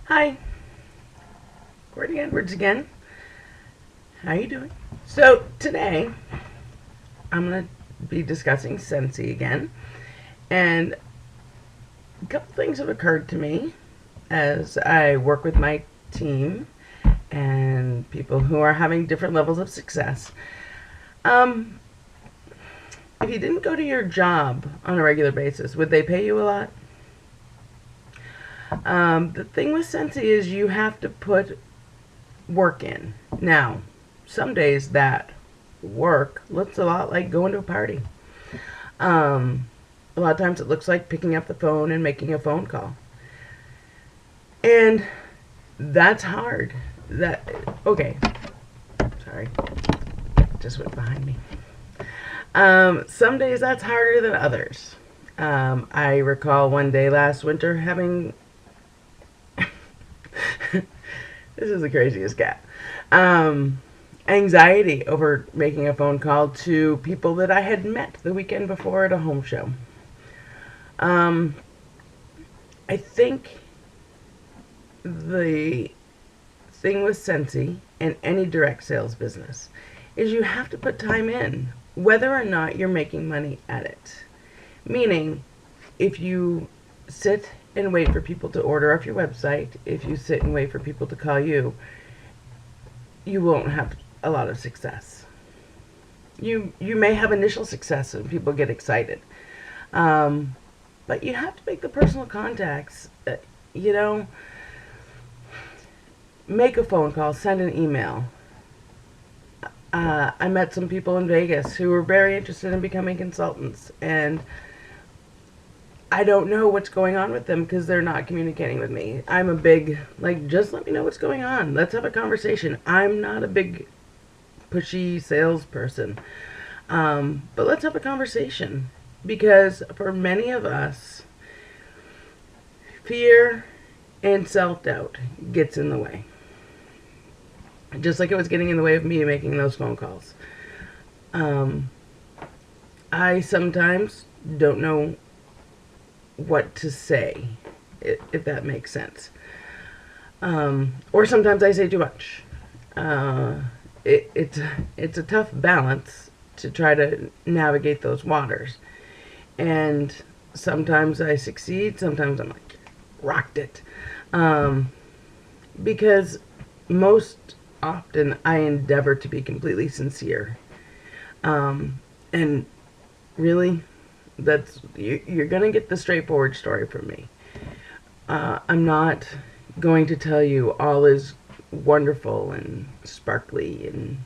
Hi, Courtney Edwards again. How you doing? So today I'm gonna be discussing Scentsy again, and a couple things have occurred to me as I work with my team and people who are having different levels of success. Um, if you didn't go to your job on a regular basis, would they pay you a lot? The thing with Scentsy is you have to put work in. Now, some days that work looks a lot like going to a party. Um, a lot of times it looks like picking up the phone and making a phone call. And that's hard. Okay, sorry, just went behind me. Some days that's harder than others. I recall one day last winter having this is the craziest cat. Anxiety over making a phone call to people that I had met the weekend before at a home show. Um, I think the thing with Scentsy and any direct sales business is you have to put time in, whether or not you're making money at it. Meaning, if you sit and wait for people to order off your website, if you sit and wait for people to call you, you won't have a lot of success. You may have initial success and people get excited, but you have to make the personal contacts. You know, make a phone call, send an email. I met some people in Vegas who were very interested in becoming consultants, and I don't know what's going on with them because they're not communicating with me. I'm a big, like, just let me know what's going on. Let's have a conversation. I'm not a big pushy salesperson. But let's have a conversation. Because for many of us, fear and self-doubt gets in the way. Just like it was getting in the way of me making those phone calls. I sometimes don't know what to say, if that makes sense. Or sometimes I say too much. It's a tough balance to try to navigate those waters. And sometimes I succeed, sometimes I'm like, rocked it. Because most often I endeavor to be completely sincere. And really, you're gonna get the straightforward story from me. I'm not going to tell you all is wonderful and sparkly and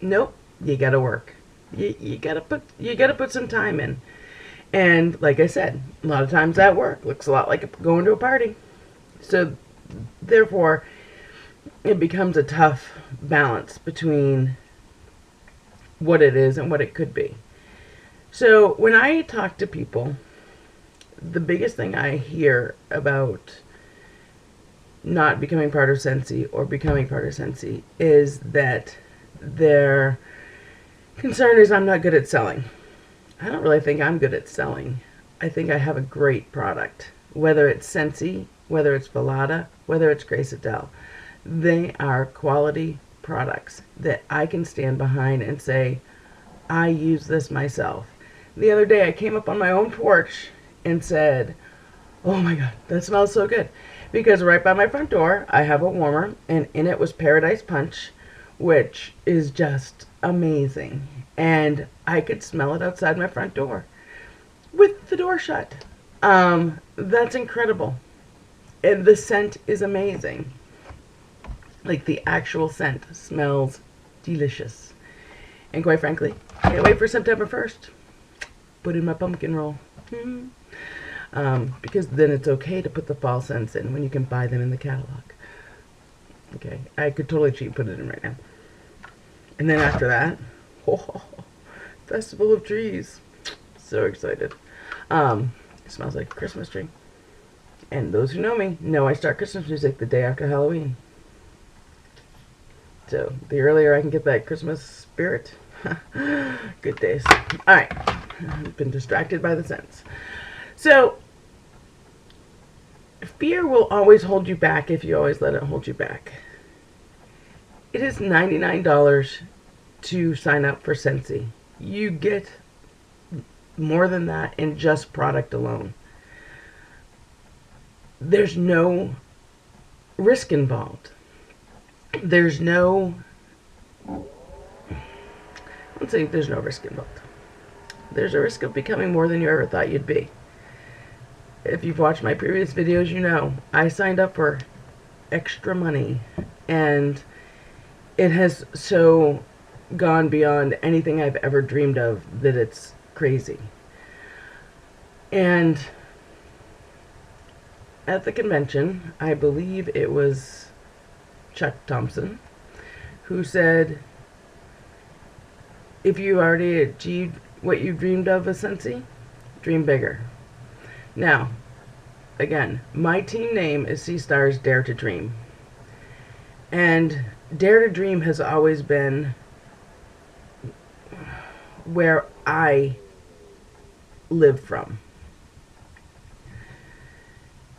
nope. You gotta work. You gotta put some time in. And like I said, a lot of times that work looks a lot like going to a party. So therefore, it becomes a tough balance between what it is and what it could be. So when I talk to people, the biggest thing I hear about not becoming part of Scentsy or becoming part of Scentsy is that their concern is I'm not good at selling. I don't really think I'm good at selling. I think I have a great product. Whether it's Scentsy, whether it's Velada, whether it's Grace Adele, they are quality products that I can stand behind and say, I use this myself. The other day I came up on my own porch and said, oh my God, that smells so good. Because right by my front door, I have a warmer, and in it was Paradise Punch, which is just amazing. And I could smell it outside my front door with the door shut. That's incredible. And the scent is amazing. Like the actual scent smells delicious. And quite frankly, can't wait for September 1st. Put in my pumpkin roll. Because then it's okay to put the fall scents in when you can buy them in the catalog. Okay, I could totally cheat and put it in right now. And then after that, Festival of Trees. So excited. It smells like a Christmas tree. And those who know me know I start Christmas music the day after Halloween. So the earlier I can get that Christmas spirit, good days. Alright, I've been distracted by the scents. So Fear will always hold you back if you always let it hold you back. It is $99 to sign up for Scentsy. You get more than that in just product alone. There's no risk involved. There's no, let's say there's no risk involved. There's a risk of becoming more than you ever thought you'd be. If you've watched my previous videos, you know I signed up for extra money, and it has so gone beyond anything I've ever dreamed of that it's crazy. And at the convention, I believe it was Chuck Thompson who said, if you already achieved what you dreamed of with Scentsy, dream bigger. Now, again, my team name is Sea Stars Dare to Dream. And Dare to Dream has always been where I live from.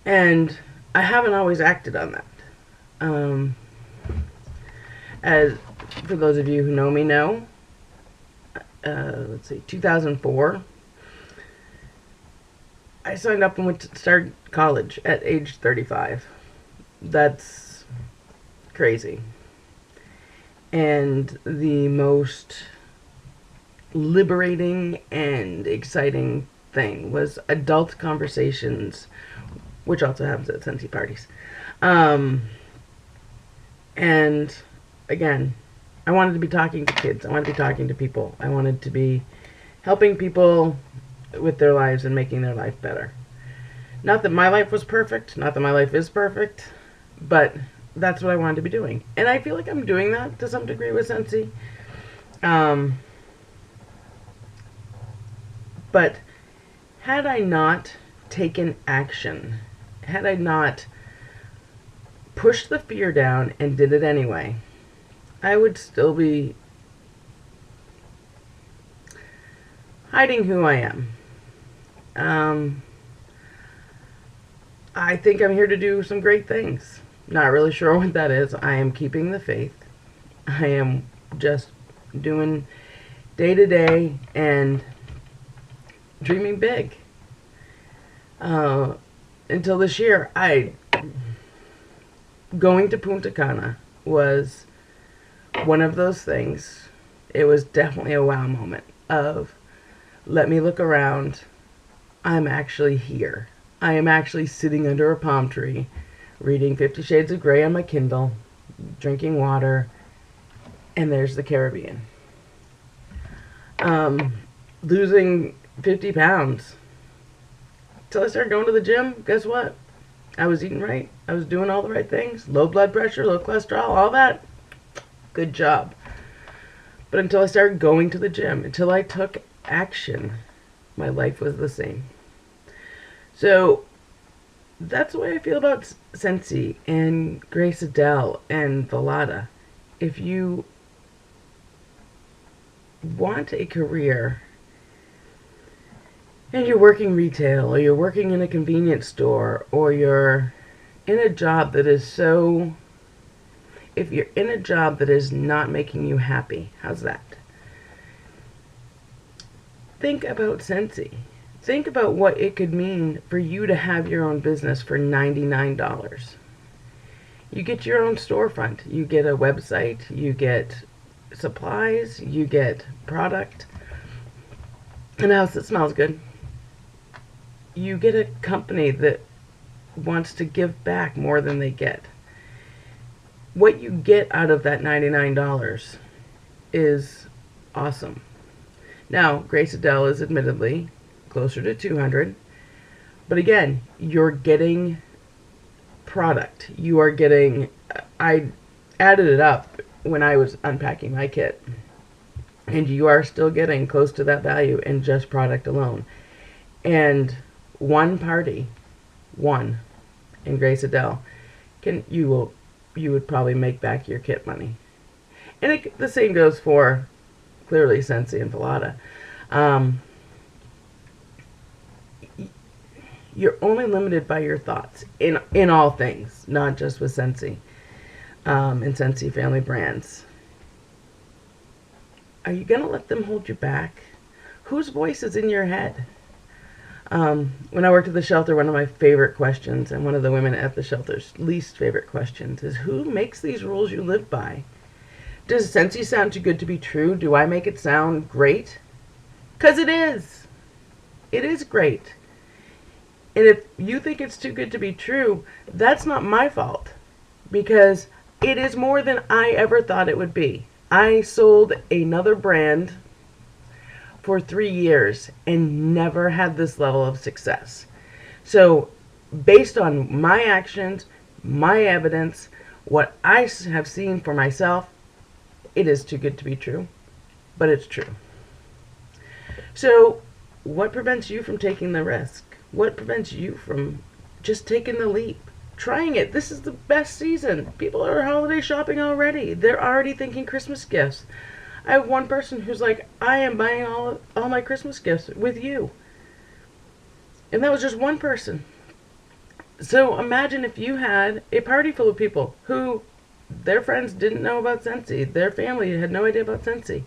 And I haven't always acted on that. As for those of you who know me know, let's see, 2004, I signed up and started college at age 35. That's crazy. And the most liberating and exciting thing was adult conversations, which also happens at Scentsy parties. And again, I wanted to be talking to kids. I wanted to be talking to people. I wanted to be helping people with their lives and making their life better. Not that my life was perfect, not that my life is perfect, but that's what I wanted to be doing. And I feel like I'm doing that to some degree with Scentsy. But had I not taken action, had I not pushed the fear down and did it anyway, I would still be hiding who I am. I think I'm here to do some great things. Not really sure what that is. I am keeping the faith. I am just doing day to day and dreaming big. Until this year, going to Punta Cana was one of those things. It was definitely a wow moment of, let me look around. I'm actually here. I am actually sitting under a palm tree, reading 50 Shades of Grey on my Kindle, drinking water, and there's the Caribbean. Losing 50 pounds. Until I started going to the gym, guess what? I was eating right. I was doing all the right things. Low blood pressure, low cholesterol, all that. Good job. But until I started going to the gym, until I took action, my life was the same. So that's the way I feel about Scentsy and Grace Adele and Velada. If you want a career and you're working retail, or you're working in a convenience store, or you're in a job that is so... If you're in a job that is not making you happy, how's that? Think about Scentsy. Think about what it could mean for you to have your own business for $99. You get your own storefront. You get a website. You get supplies. You get product. And a house that smells good. You get a company that wants to give back more than they get. What you get out of that $99 is awesome. Now, Grace Adele is admittedly closer to $200, but again, you're getting product. You are getting, I added it up when I was unpacking my kit, and you are still getting close to that value in just product alone. And one party, in Grace Adele, you would probably make back your kit money. And the same goes for, clearly, Scentsy and Velada. You're only limited by your thoughts in all things, not just with Scentsy and Scentsy family brands. Are you going to let them hold you back? Whose voice is in your head? When I worked at the shelter, one of my favorite questions, and one of the women at the shelter's least favorite questions, is who makes these rules you live by? Does Scentsy sound too good to be true? Do I make it sound great? Because it is. It is great. And if you think it's too good to be true, that's not my fault. Because it is more than I ever thought it would be. I sold another brand for 3 years and never had this level of success. So, based on my actions, my evidence, what I have seen for myself, it is too good to be true. But it's true. So, what prevents you from taking the risk? What prevents you from just taking the leap? Trying it. This is the best season. People are holiday shopping already. They're already thinking Christmas gifts. I have one person who's like, I am buying all my Christmas gifts with you. And that was just one person. So imagine if you had a party full of people who their friends didn't know about Scentsy. Their family had no idea about Scentsy.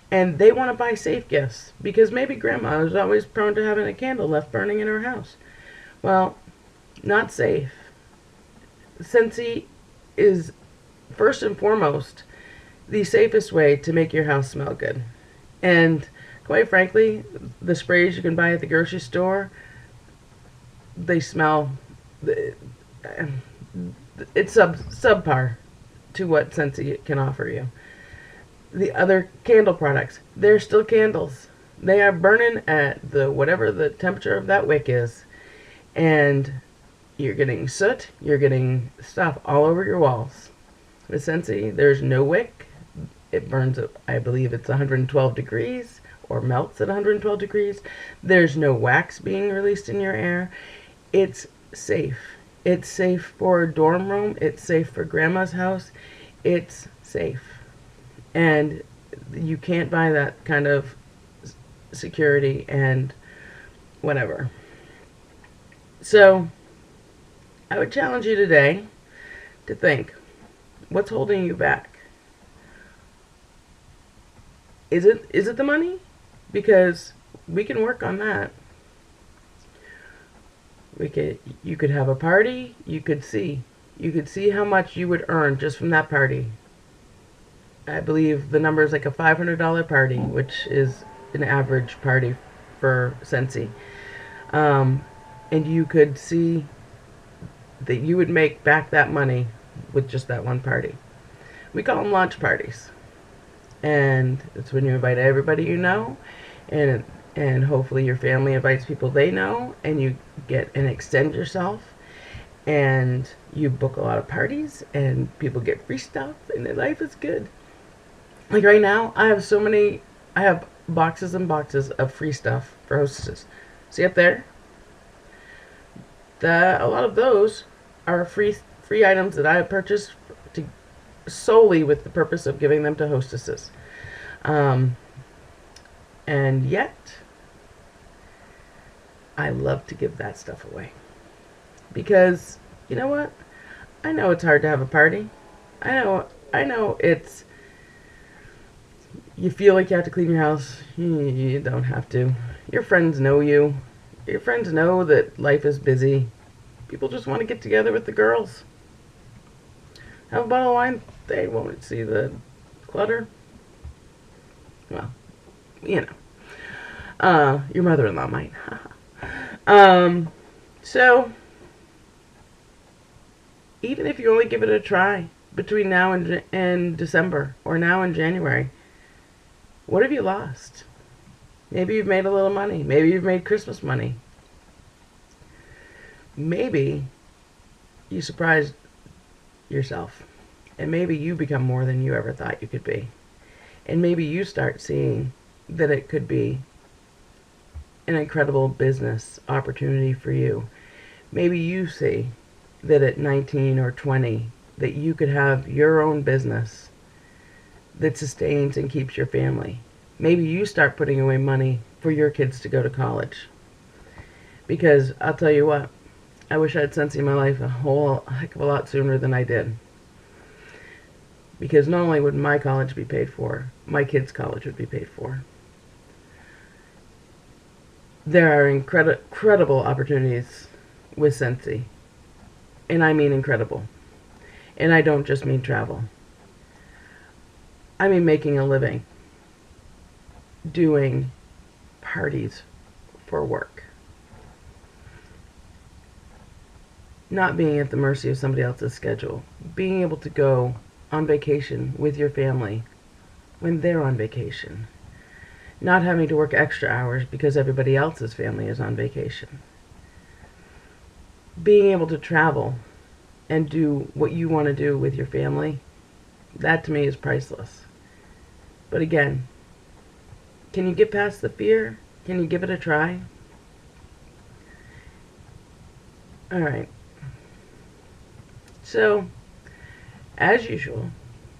And they want to buy safe gifts because maybe grandma is always prone to having a candle left burning in her house. Well, not safe. Scentsy is first and foremost the safest way to make your house smell good. And quite frankly, the sprays you can buy at the grocery store, they smell, it's subpar to what Scentsy can offer you. The other candle products, they're still candles. They are burning at the whatever the temperature of that wick is. And you're getting soot, you're getting stuff all over your walls. With Scentsy, there's no wick. It burns at, I believe it's 112 degrees or melts at 112 degrees. There's no wax being released in your air. It's safe. It's safe for a dorm room. It's safe for grandma's house. It's safe. And you can't buy that kind of security and whatever. So, I would challenge you today to think, what's holding you back? Is it the money? Because we can work on that. You could have a party, you could see how much you would earn just from that party. I believe the number is like a $500 party, which is an average party for Scentsy. And you could see that you would make back that money with just that one party. We call them launch parties. And it's when you invite everybody you know, and hopefully your family invites people they know, and you get and extend yourself, and you book a lot of parties, and people get free stuff, and their life is good. Like right now, I have boxes and boxes of free stuff for hostesses. See up there? A lot of those are free items that I have purchased solely with the purpose of giving them to hostesses. And yet, I love to give that stuff away. Because, you know what? I know it's hard to have a party. I know it's, you feel like you have to clean your house. You don't have to. Your friends know you. Your friends know that life is busy. People just want to get together with the girls. Have a bottle of wine. They won't see the clutter. Well, you know. Your mother-in-law might. So, even if you only give it a try between now and December, or now in January, what have you lost? Maybe you've made a little money. Maybe you've made Christmas money. Maybe you surprised yourself. And maybe you become more than you ever thought you could be. And maybe you start seeing that it could be an incredible business opportunity for you. Maybe you see that at 19 or 20 that you could have your own business that sustains and keeps your family. Maybe you start putting away money for your kids to go to college. Because I'll tell you what, I wish I had Scentsy in my life a whole heck of a lot sooner than I did. Because not only would my college be paid for, my kids' college would be paid for. There are incredible opportunities with Scentsy. And I mean incredible. And I don't just mean travel. I mean making a living doing parties for work. Not being at the mercy of somebody else's schedule. Being able to go on vacation with your family when they're on vacation. Not having to work extra hours because everybody else's family is on vacation. Being able to travel and do what you want to do with your family, that to me is priceless. But again, can you get past the fear? Can you give it a try? Alright. So, as usual,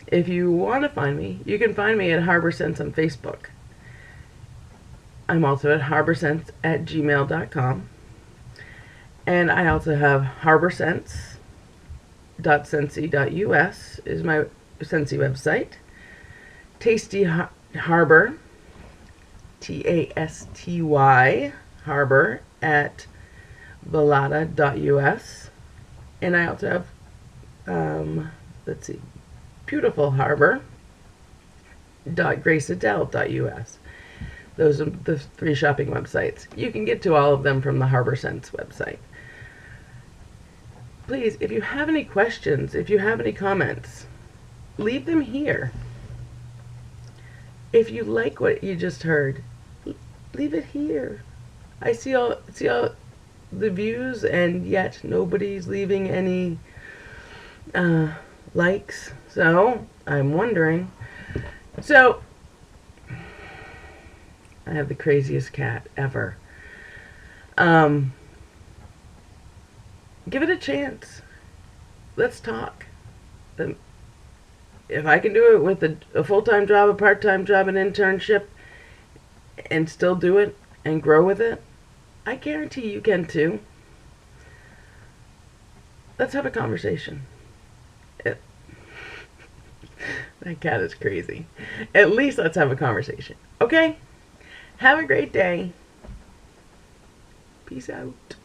if you want to find me, you can find me at Harbor Scents on Facebook. I'm also at harborscents@gmail.com. And I also have harborscents.scentsy.us is my Scentsy website. Tasty Harbor, TASTY Harbor at velada.us. And I also have, Beautiful Harbor.graceadele.us. Those are the 3 shopping websites. You can get to all of them from the Harbor Scents website. Please, if you have any questions, if you have any comments, leave them here. If you like what you just heard, leave it here. I see all the views, and yet nobody's leaving any likes. So I'm wondering. So I have the craziest cat ever. Give it a chance. Let's talk. If I can do it with a full-time job, a part-time job, an internship, and still do it and grow with it, I guarantee you can too. Let's have a conversation. That cat is crazy. At least let's have a conversation. Okay? Have a great day. Peace out.